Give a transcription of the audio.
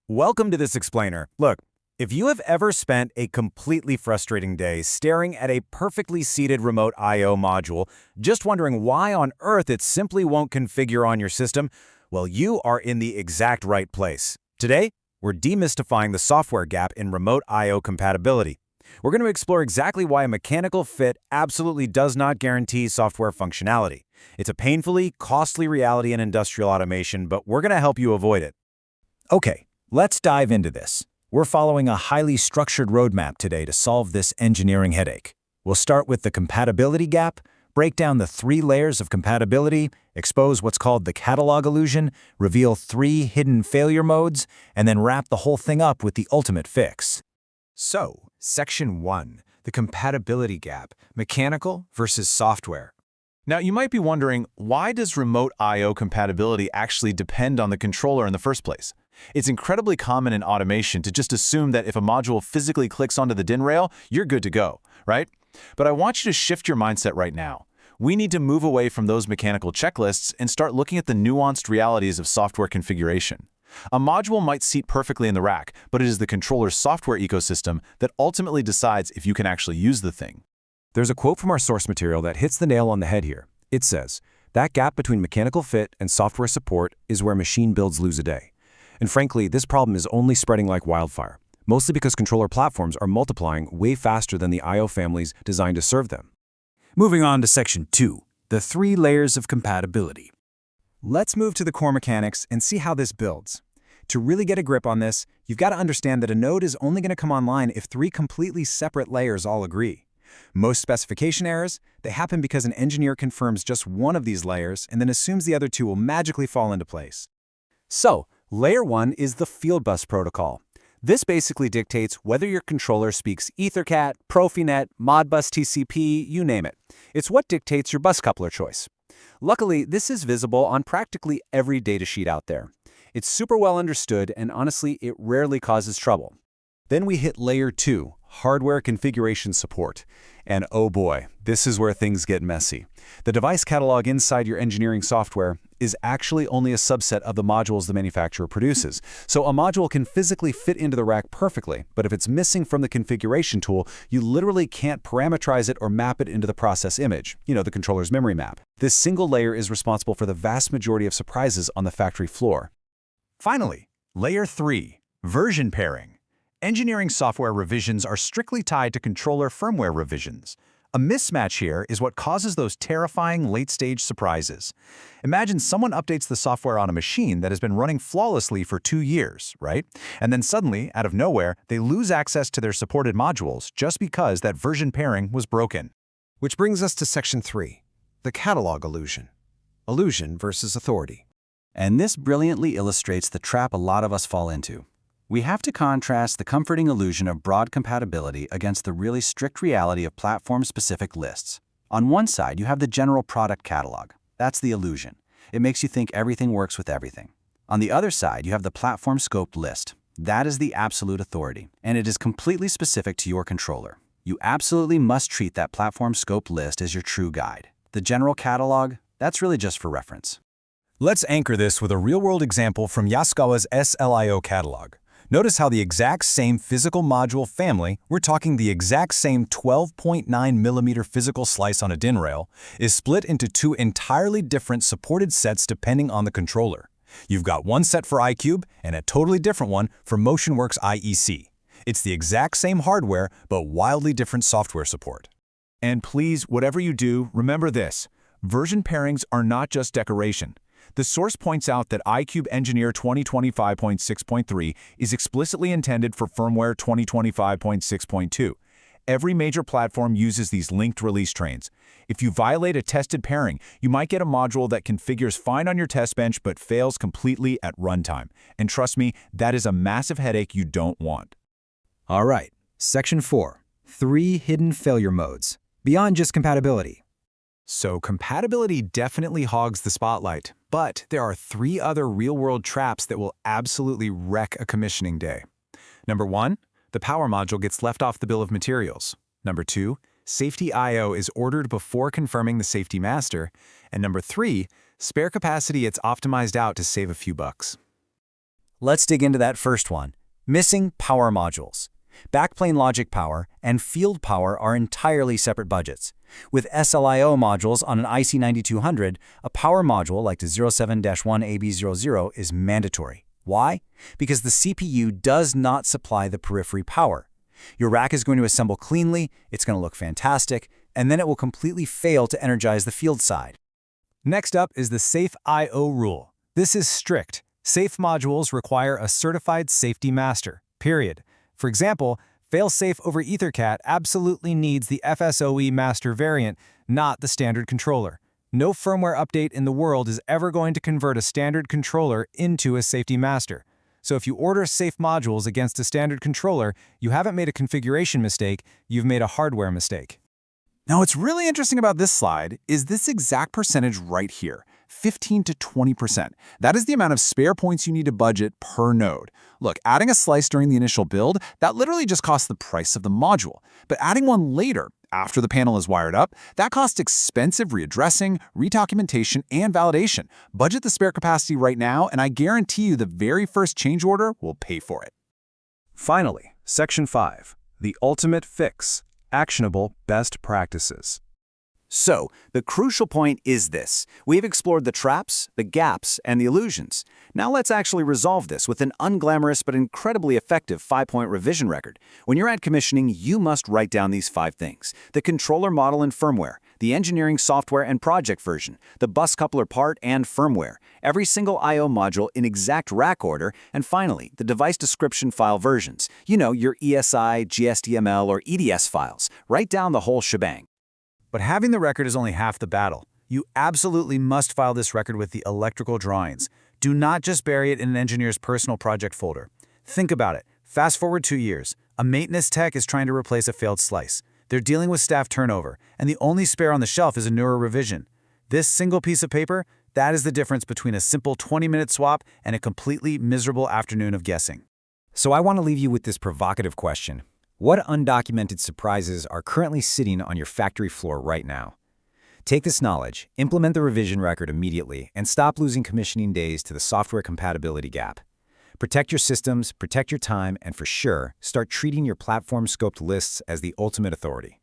Welcome to this explainer. Look, if you have ever spent a completely frustrating day staring at a perfectly seated remote I/O module, just wondering why on earth it simply won't configure on your system, well, you are in the exact right place. Today, we're demystifying the software gap in remote I/O compatibility. We're going to explore exactly why a mechanical fit absolutely does not guarantee software functionality. It's a painfully costly reality in industrial automation, but we're going to help you avoid it. Okay, let's dive into this. We're following a highly structured roadmap today to solve this engineering headache. We'll start with the compatibility gap, break down the 3 layers of compatibility, expose what's called the catalog illusion, reveal 3 hidden failure modes, and then wrap the whole thing up with the ultimate fix. So, Section 1, the compatibility gap, mechanical versus software. Now, you might be wondering, why does remote I/O compatibility actually depend on the controller in the first place? It's incredibly common in automation to just assume that if a module physically clicks onto the DIN rail, you're good to go, right? But I want you to shift your mindset right now. We need to move away from those mechanical checklists and start looking at the nuanced realities of software configuration. A module might seat perfectly in the rack, but it is the controller's software ecosystem that ultimately decides if you can actually use the thing. There's a quote from our source material that hits the nail on the head here. It says, "That gap between mechanical fit and software support is where machine builds lose a day." And frankly, this problem is only spreading like wildfire, mostly because controller platforms are multiplying way faster than the I/O families designed to serve them. Moving on to Section 2, the 3 layers of compatibility. Let's move to the core mechanics and see how this builds. To really get a grip on this, you've got to understand that a node is only going to come online if 3 completely separate layers all agree. Most specification errors, they happen because an engineer confirms just one of these layers and then assumes the other 2 will magically fall into place. So, Layer 1 is the fieldbus protocol. This basically dictates whether your controller speaks Ethercat, Profinet, Modbus TCP, you name it. It's what dictates your bus coupler choice. Luckily, this is visible on practically every datasheet out there. It's super well understood, and honestly, it rarely causes trouble. Then we hit Layer 2, hardware configuration support. And oh boy, this is where things get messy. The device catalog inside your engineering software is actually only a subset of the modules the manufacturer produces. So a module can physically fit into the rack perfectly, but if it's missing from the configuration tool, you literally can't parameterize it or map it into the process image, the controller's memory map. This single layer is responsible for the vast majority of surprises on the factory floor. Finally, Layer 3, version pairing. Engineering software revisions are strictly tied to controller firmware revisions. A mismatch here is what causes those terrifying late-stage surprises. Imagine someone updates the software on a machine that has been running flawlessly for 2 years, right? And then suddenly, out of nowhere, they lose access to their supported modules just because that version pairing was broken. Which brings us to Section 3, the catalog illusion. Illusion versus authority. And this brilliantly illustrates the trap a lot of us fall into. We have to contrast the comforting illusion of broad compatibility against the really strict reality of platform-specific lists. On one side, you have the general product catalog. That's the illusion. It makes you think everything works with everything. On the other side, you have the platform-scoped list. That is the absolute authority, and it is completely specific to your controller. You absolutely must treat that platform-scoped list as your true guide. The general catalog, that's really just for reference. Let's anchor this with a real-world example from Yaskawa's SLIO catalog. Notice how the exact same physical module family, we're talking the exact same 12.9mm physical slice on a DIN rail, is split into 2 entirely different supported sets depending on the controller. You've got one set for iCube and a totally different one for MotionWorks IEC. It's the exact same hardware, but wildly different software support. And please, whatever you do, remember this. Version pairings are not just decoration. The source points out that iCube Engineer 2025.6.3 is explicitly intended for firmware 2025.6.2. Every major platform uses these linked release trains. If you violate a tested pairing, you might get a module that configures fine on your test bench but fails completely at runtime. And trust me, that is a massive headache you don't want. All right, Section 4, 3 hidden failure modes, beyond just compatibility. So compatibility definitely hogs the spotlight, but there are 3 other real-world traps that will absolutely wreck a commissioning day. Number 1, the power module gets left off the bill of materials. Number 2, safety I/O is ordered before confirming the safety master. And number 3, spare capacity gets optimized out to save a few bucks. Let's dig into that first one. Missing power modules. Backplane logic power and field power are entirely separate budgets. With SLIO modules on an IC9200, a power module like the 07-1AB00 is mandatory. Why? Because the CPU does not supply the periphery power. Your rack is going to assemble cleanly, it's going to look fantastic, and then it will completely fail to energize the field side. Next up is the Safe I/O rule. This is strict. Safe modules require a certified safety master, period. For example, fail-safe over EtherCAT absolutely needs the FSOE master variant, not the standard controller. No firmware update in the world is ever going to convert a standard controller into a safety master. So if you order safe modules against a standard controller, you haven't made a configuration mistake, you've made a hardware mistake. Now, what's really interesting about this slide is this exact percentage right here, 15 to 20%. That is the amount of spare points you need to budget per node. Look, adding a slice during the initial build, that literally just costs the price of the module. But adding one later, after the panel is wired up, that costs expensive readdressing, redocumentation, and validation. Budget the spare capacity right now, and I guarantee you the very first change order will pay for it. Finally, Section 5, the ultimate fix. Actionable best practices. So, the crucial point is this. We've explored the traps, the gaps, and the illusions. Now let's actually resolve this with an unglamorous but incredibly effective 5-point revision record. When you're at commissioning, you must write down these 5 things: the controller model and firmware, the engineering software and project version, the bus coupler part and firmware, every single I/O module in exact rack order, and finally, the device description file versions. You know, your ESI, GSDML, or EDS files. Write down the whole shebang. But having the record is only half the battle. You absolutely must file this record with the electrical drawings. Do not just bury it in an engineer's personal project folder. Think about it. Fast forward 2 years. A maintenance tech is trying to replace a failed slice. They're dealing with staff turnover, and the only spare on the shelf is a newer revision. This single piece of paper, that is the difference between a simple 20-minute swap and a completely miserable afternoon of guessing. So I want to leave you with this provocative question. What undocumented surprises are currently sitting on your factory floor right now? Take this knowledge, implement the revision record immediately, and stop losing commissioning days to the software compatibility gap. Protect your systems, protect your time, and for sure, start treating your platform-scoped lists as the ultimate authority.